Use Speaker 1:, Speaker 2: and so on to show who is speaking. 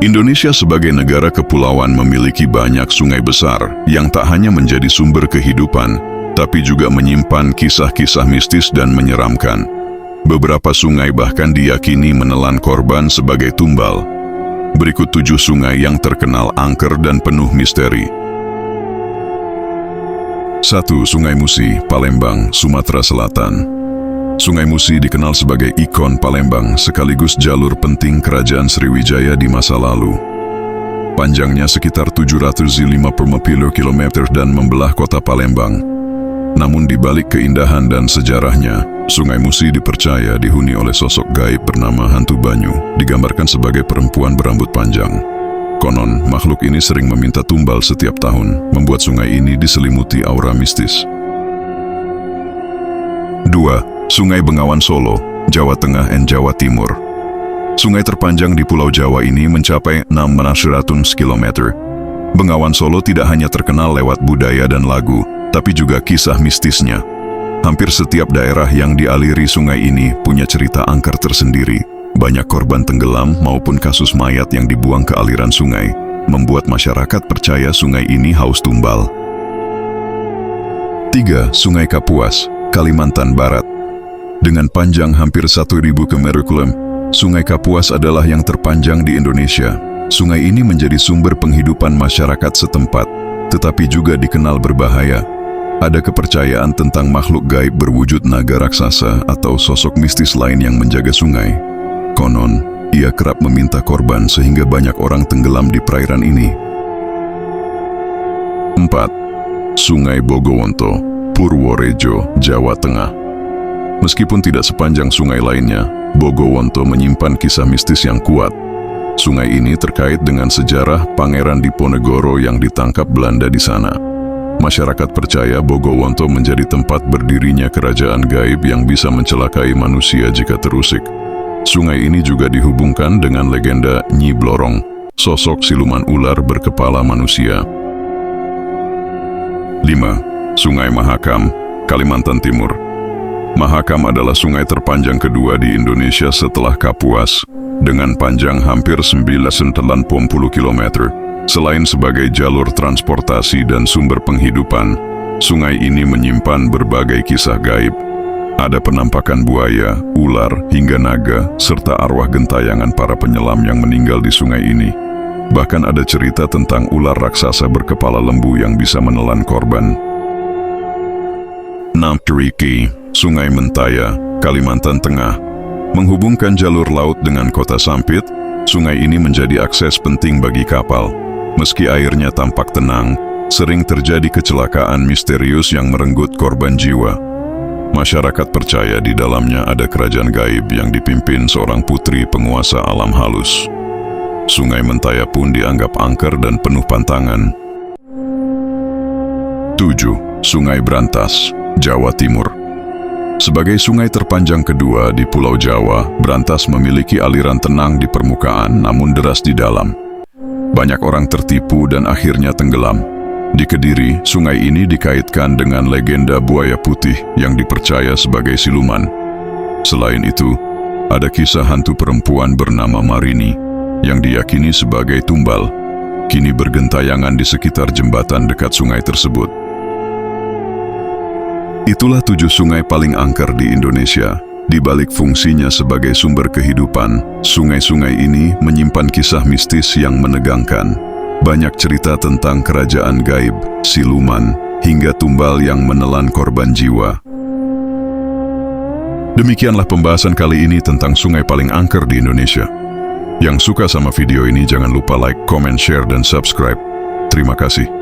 Speaker 1: Indonesia sebagai negara kepulauan memiliki banyak sungai besar yang tak hanya menjadi sumber kehidupan, tapi juga menyimpan kisah-kisah mistis dan menyeramkan. Beberapa sungai bahkan diyakini menelan korban sebagai tumbal. Berikut 7 sungai yang terkenal angker dan penuh misteri. 1. Sungai Musi, Palembang, Sumatera Selatan. Sungai Musi dikenal sebagai ikon Palembang sekaligus jalur penting Kerajaan Sriwijaya di masa lalu. Panjangnya sekitar 750 km dan membelah kota Palembang. Namun di balik keindahan dan sejarahnya, Sungai Musi dipercaya dihuni oleh sosok gaib bernama Hantu Banyu, digambarkan sebagai perempuan berambut panjang. Konon, makhluk ini sering meminta tumbal setiap tahun, membuat sungai ini diselimuti aura mistis. 2. Sungai Bengawan Solo, Jawa Tengah dan Jawa Timur. Sungai terpanjang di Pulau Jawa ini mencapai 600 km. Bengawan Solo tidak hanya terkenal lewat budaya dan lagu, tapi juga kisah mistisnya. Hampir setiap daerah yang dialiri sungai ini punya cerita angker tersendiri. Banyak korban tenggelam maupun kasus mayat yang dibuang ke aliran sungai, membuat masyarakat percaya sungai ini haus tumbal. 3. Sungai Kapuas, Kalimantan Barat. Dengan panjang hampir 1.000 km, Sungai Kapuas adalah yang terpanjang di Indonesia. Sungai ini menjadi sumber penghidupan masyarakat setempat, tetapi juga dikenal berbahaya. Ada kepercayaan tentang makhluk gaib berwujud naga raksasa atau sosok mistis lain yang menjaga sungai. Konon, ia kerap meminta korban sehingga banyak orang tenggelam di perairan ini. 4. Sungai Bogowonto, Purworejo, Jawa Tengah. Meskipun tidak sepanjang sungai lainnya, Bogowonto menyimpan kisah mistis yang kuat. Sungai ini terkait dengan sejarah Pangeran Diponegoro yang ditangkap Belanda di sana. Masyarakat percaya Bogowonto menjadi tempat berdirinya kerajaan gaib yang bisa mencelakai manusia jika terusik. Sungai ini juga dihubungkan dengan legenda Nyi Blorong, sosok siluman ular berkepala manusia. 5. Sungai Mahakam, Kalimantan Timur. Mahakam adalah sungai terpanjang kedua di Indonesia setelah Kapuas, dengan panjang hampir 980 km. Selain sebagai jalur transportasi dan sumber penghidupan, sungai ini menyimpan berbagai kisah gaib. Ada penampakan buaya, ular, hingga naga, serta arwah gentayangan para penyelam yang meninggal di sungai ini. Bahkan ada cerita tentang ular raksasa berkepala lembu yang bisa menelan korban. 6. Keriki, Sungai Mentaya, Kalimantan Tengah. Menghubungkan jalur laut dengan kota Sampit, sungai ini menjadi akses penting bagi kapal. Meski airnya tampak tenang, sering terjadi kecelakaan misterius yang merenggut korban jiwa. Masyarakat percaya di dalamnya ada kerajaan gaib yang dipimpin seorang putri penguasa alam halus. Sungai Mentaya pun dianggap angker dan penuh pantangan. 7. Sungai Brantas, Jawa Timur. Sebagai sungai terpanjang kedua di Pulau Jawa, Brantas memiliki aliran tenang di permukaan namun deras di dalam. Banyak orang tertipu dan akhirnya tenggelam. Di Kediri, sungai ini dikaitkan dengan legenda buaya putih yang dipercaya sebagai siluman. Selain itu, ada kisah hantu perempuan bernama Marini yang diyakini sebagai tumbal, kini bergentayangan di sekitar jembatan dekat sungai tersebut. Itulah 7 sungai paling angker di Indonesia. Di balik fungsinya sebagai sumber kehidupan, sungai-sungai ini menyimpan kisah mistis yang menegangkan. Banyak cerita tentang kerajaan gaib, siluman, hingga tumbal yang menelan korban jiwa. Demikianlah pembahasan kali ini tentang sungai paling angker di Indonesia. Yang suka sama video ini jangan lupa like, comment, share, dan subscribe. Terima kasih.